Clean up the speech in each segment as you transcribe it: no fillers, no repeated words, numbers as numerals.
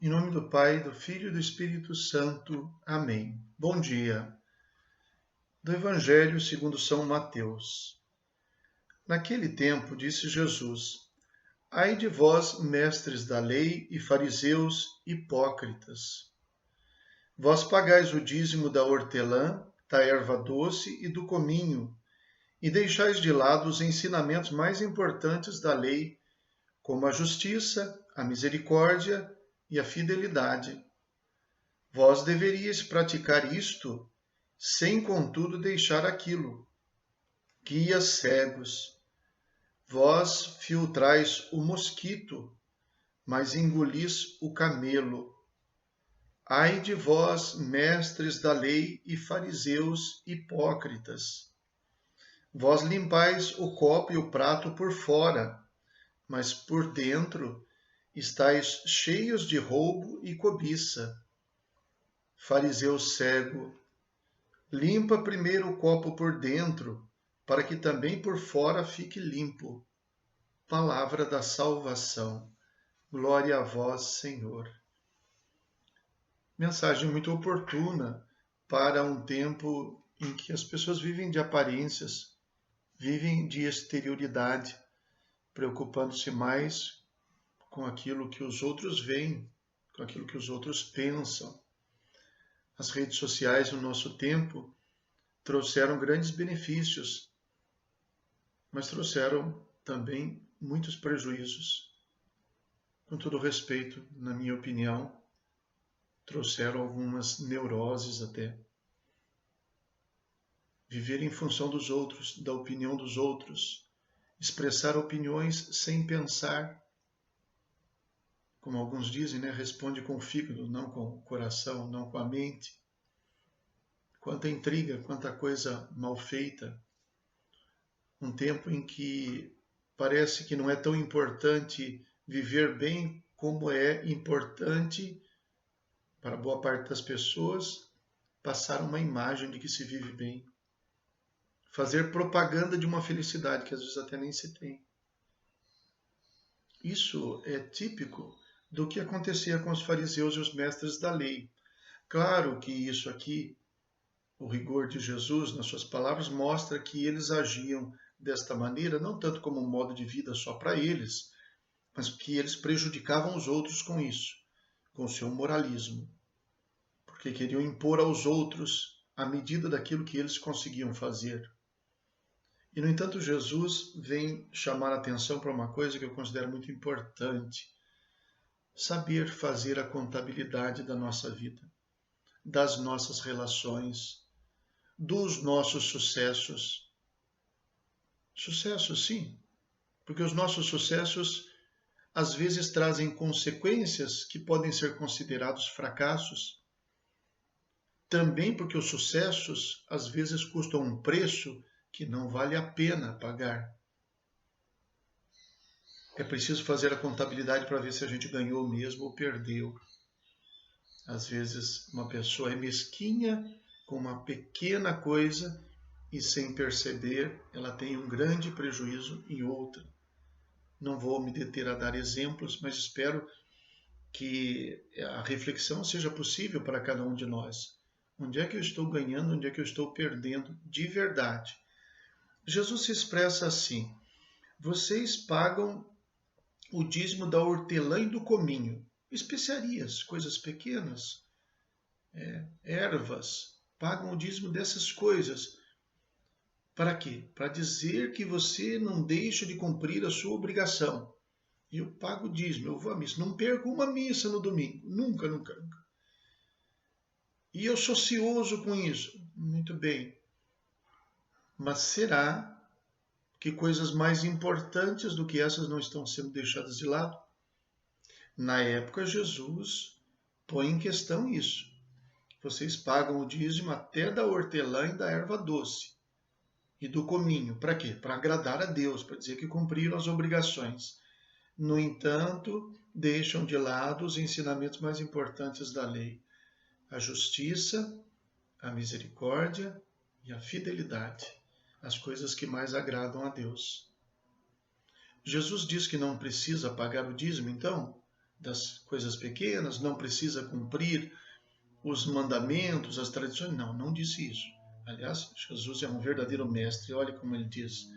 Em nome do Pai, do Filho e do Espírito Santo. Amém. Bom dia. Do Evangelho segundo São Mateus. Naquele tempo disse Jesus: Ai de vós, mestres da lei e fariseus hipócritas! Vós pagais o dízimo da hortelã, da erva doce e do cominho, e deixais de lado os ensinamentos mais importantes da lei, como a justiça, a misericórdia e a fidelidade. Vós deveríeis praticar isto, sem contudo deixar aquilo. Guias cegos, vós filtrais o mosquito, mas engolis o camelo. Ai de vós, mestres da lei e fariseus hipócritas! Vós limpais o copo e o prato por fora, mas por dentro estáis cheios de roubo e cobiça. Fariseu cego, limpa primeiro o copo por dentro, para que também por fora fique limpo. Palavra da salvação. Glória a vós, Senhor. Mensagem muito oportuna para um tempo em que as pessoas vivem de aparências, vivem de exterioridade, preocupando-se mais com aquilo que os outros veem, com aquilo que os outros pensam. As redes sociais no nosso tempo trouxeram grandes benefícios, mas trouxeram também muitos prejuízos. Com todo respeito, na minha opinião, trouxeram algumas neuroses até. Viver em função dos outros, da opinião dos outros, expressar opiniões sem pensar, como alguns dizem, né? Responde com o fígado, não com o coração, não com a mente. Quanta intriga, quanta coisa mal feita. Um tempo em que parece que não é tão importante viver bem como é importante para boa parte das pessoas passar uma imagem de que se vive bem. Fazer propaganda de uma felicidade que às vezes até nem se tem. Isso é típico do que acontecia com os fariseus e os mestres da lei. Claro que isso aqui, o rigor de Jesus, nas suas palavras, mostra que eles agiam desta maneira, não tanto como um modo de vida só para eles, mas que eles prejudicavam os outros com isso, com o seu moralismo, porque queriam impor aos outros a medida daquilo que eles conseguiam fazer. E, no entanto, Jesus vem chamar a atenção para uma coisa que eu considero muito importante: saber fazer a contabilidade da nossa vida, das nossas relações, dos nossos sucessos. Sucessos, sim, porque os nossos sucessos às vezes trazem consequências que podem ser considerados fracassos. Também porque os sucessos às vezes custam um preço que não vale a pena pagar. É preciso fazer a contabilidade para ver se a gente ganhou mesmo ou perdeu. Às vezes uma pessoa é mesquinha com uma pequena coisa e, sem perceber, ela tem um grande prejuízo em outra. Não vou me deter a dar exemplos, mas espero que a reflexão seja possível para cada um de nós. Onde é que eu estou ganhando, onde é que eu estou perdendo de verdade? Jesus se expressa assim: vocês pagam o dízimo da hortelã e do cominho, especiarias, coisas pequenas, ervas, pagam o dízimo dessas coisas. Para quê? Para dizer que você não deixa de cumprir a sua obrigação. Eu pago o dízimo, eu vou à missa, não perco uma missa no domingo, nunca, nunca, nunca. E eu sou cioso com isso. Muito bem. Mas será que coisas mais importantes do que essas não estão sendo deixadas de lado? Na época, Jesus põe em questão isso. Vocês pagam o dízimo até da hortelã e da erva doce e do cominho. Para quê? Para agradar a Deus, para dizer que cumpriram as obrigações. No entanto, deixam de lado os ensinamentos mais importantes da lei: a justiça, a misericórdia e a fidelidade, as coisas que mais agradam a Deus. Jesus diz que não precisa pagar o dízimo, então? das coisas pequenas, não precisa cumprir os mandamentos, as tradições. Não, não disse isso. Aliás, Jesus é um verdadeiro mestre. Olha como ele diz.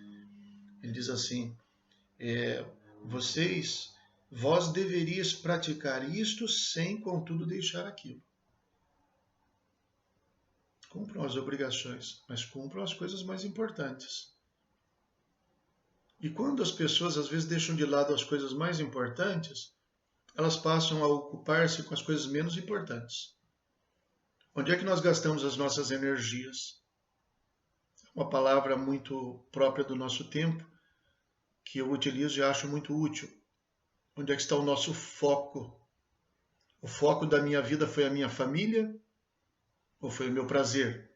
Ele diz assim, vós deverias praticar isto sem, contudo, deixar aquilo. Cumpram as obrigações, mas cumpram as coisas mais importantes. E quando as pessoas às vezes deixam de lado as coisas mais importantes, elas passam a ocupar-se com as coisas menos importantes. Onde é que nós gastamos as nossas energias? Uma palavra muito própria do nosso tempo, que eu utilizo e acho muito útil. Onde é que está o nosso foco? O foco da minha vida foi a minha família ou foi o meu prazer?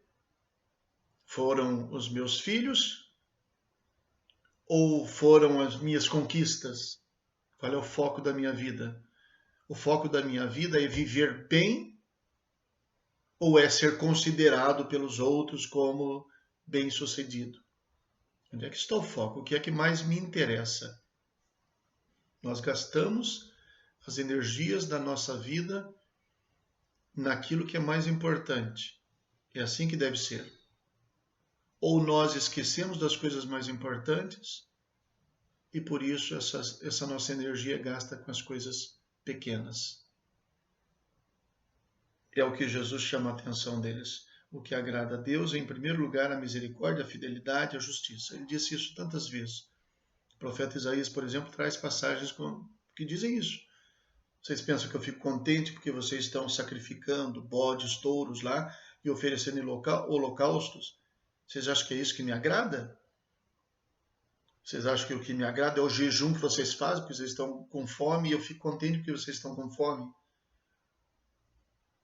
Foram os meus filhos ou foram as minhas conquistas? Qual é o foco da minha vida? O foco da minha vida é viver bem ou é ser considerado pelos outros como bem-sucedido? Onde é que está o foco? O que é que mais me interessa? Nós gastamos as energias da nossa vida naquilo que é mais importante. É assim que deve ser. Ou nós esquecemos das coisas mais importantes e por isso essa nossa energia gasta com as coisas pequenas. É o que Jesus chama a atenção deles. O que agrada a Deus é, em primeiro lugar, a misericórdia, a fidelidade e a justiça. Ele disse isso tantas vezes. O profeta Isaías, por exemplo, traz passagens que dizem isso. Vocês pensam que eu fico contente porque vocês estão sacrificando bodes, touros lá e oferecendo holocaustos? Vocês acham que é isso que me agrada? Vocês acham que o que me agrada é o jejum que vocês fazem porque vocês estão com fome e eu fico contente porque vocês estão com fome?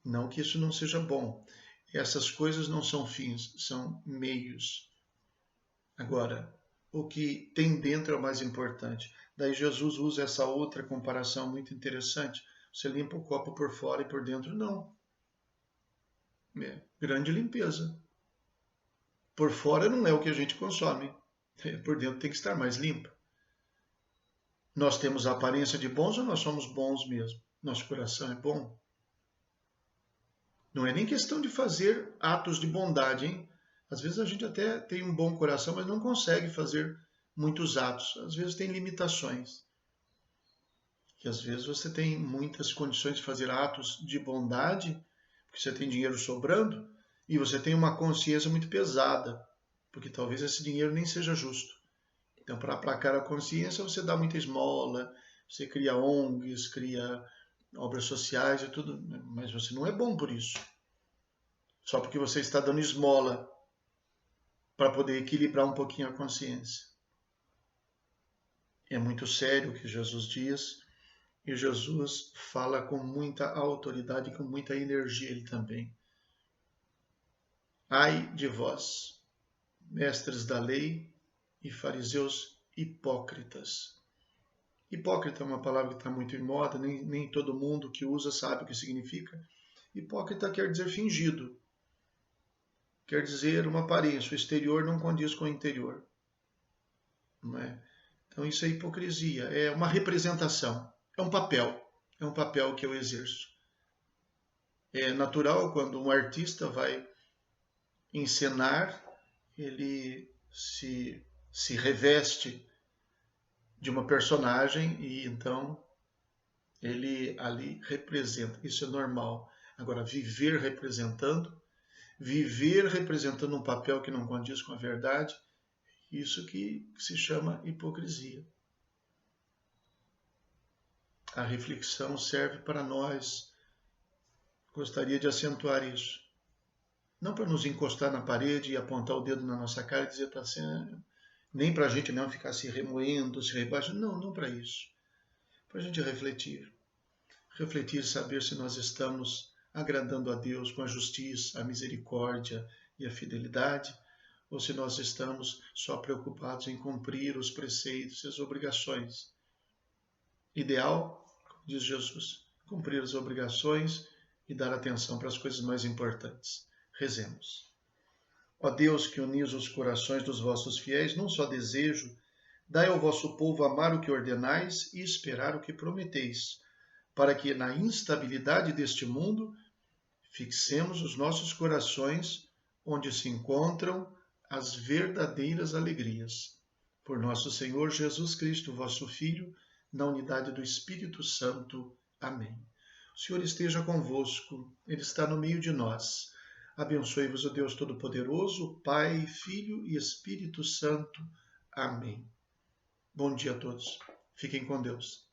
Não que isso não seja bom. Essas coisas não são fins, são meios. Agora, o que tem dentro é o mais importante. Daí Jesus usa essa outra comparação muito interessante. Você limpa o copo por fora e por dentro não. É grande limpeza. Por fora não é o que a gente consome. Por dentro tem que estar mais limpo. Nós temos a aparência de bons ou nós somos bons mesmo? Nosso coração é bom? Não é nem questão de fazer atos de bondade, hein? Às vezes a gente até tem um bom coração, mas não consegue fazer muitos atos. Às vezes tem limitações. E às vezes você tem muitas condições de fazer atos de bondade, porque você tem dinheiro sobrando, e você tem uma consciência muito pesada, porque talvez esse dinheiro nem seja justo. Então, para aplacar a consciência, você dá muita esmola, você cria ONGs, cria obras sociais e tudo, mas você não é bom por isso. Só porque você está dando esmola para poder equilibrar um pouquinho a consciência. É muito sério o que Jesus diz, e Jesus fala com muita autoridade, com muita energia ele também. Ai de vós, mestres da lei e fariseus hipócritas. Hipócrita é uma palavra que está muito em moda, nem todo mundo que usa sabe o que significa. Hipócrita quer dizer fingido. Quer dizer uma aparência, o exterior não condiz com o interior. Não é? Então isso é hipocrisia, é uma representação, é um papel que eu exerço. É natural quando um artista vai encenar, ele se reveste de uma personagem e então ele ali representa. Isso é normal. Agora, viver representando um papel que não condiz com a verdade, isso que se chama hipocrisia. A reflexão serve para nós. Gostaria de acentuar isso. Não para nos encostar na parede e apontar o dedo na nossa cara e dizer para si, nem para a gente mesmo ficar se remoendo, se rebaixando. Não, não para isso. Para a gente refletir. Refletir e saber se nós estamos agradando a Deus com a justiça, a misericórdia e a fidelidade, ou se nós estamos só preocupados em cumprir os preceitos e as obrigações. Ideal, como diz Jesus, cumprir as obrigações e dar atenção para as coisas mais importantes. Rezemos. Ó Deus, que unis os corações dos vossos fiéis num só desejo, dai ao vosso povo amar o que ordenais e esperar o que prometeis. para que na instabilidade deste mundo fixemos os nossos corações onde se encontram as verdadeiras alegrias. Por nosso Senhor Jesus Cristo, vosso Filho, na unidade do Espírito Santo. Amém. O Senhor esteja convosco, Ele está no meio de nós. Abençoe-vos o Deus Todo-Poderoso, Pai, Filho e Espírito Santo. Amém. Bom dia a todos. Fiquem com Deus.